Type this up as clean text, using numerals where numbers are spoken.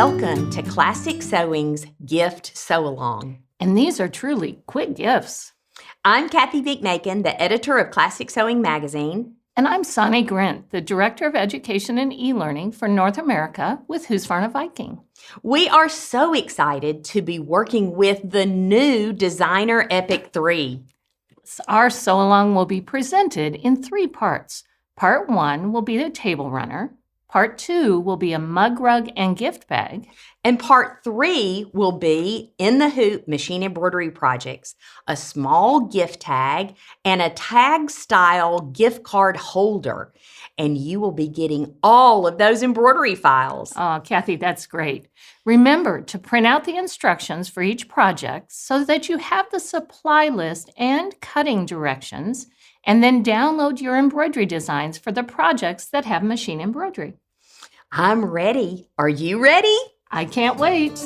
Welcome to Classic Sewing's Gift Sew-Along. And these are truly quick gifts. I'm Kathy Vick-Macon, the editor of Classic Sewing magazine. And I'm Soni Grint, the Director of Education and E-Learning for North America with HUSQVARNA Viking. We are so excited to be working with the new Designer Epic 3. Our sew-along will be presented in 3 parts. Part 1 will be the table runner. Part 2 will be a mug rug and gift bag. And part 3 will be In the Hoop machine embroidery projects, a small gift tag and a tag-style gift card holder. And you will be getting all of those embroidery files. Oh, Kathy, that's great. Remember to print out the instructions for each project so that you have the supply list and cutting directions, and then download your embroidery designs for the projects that have machine embroidery. I'm ready. Are you ready? I can't wait.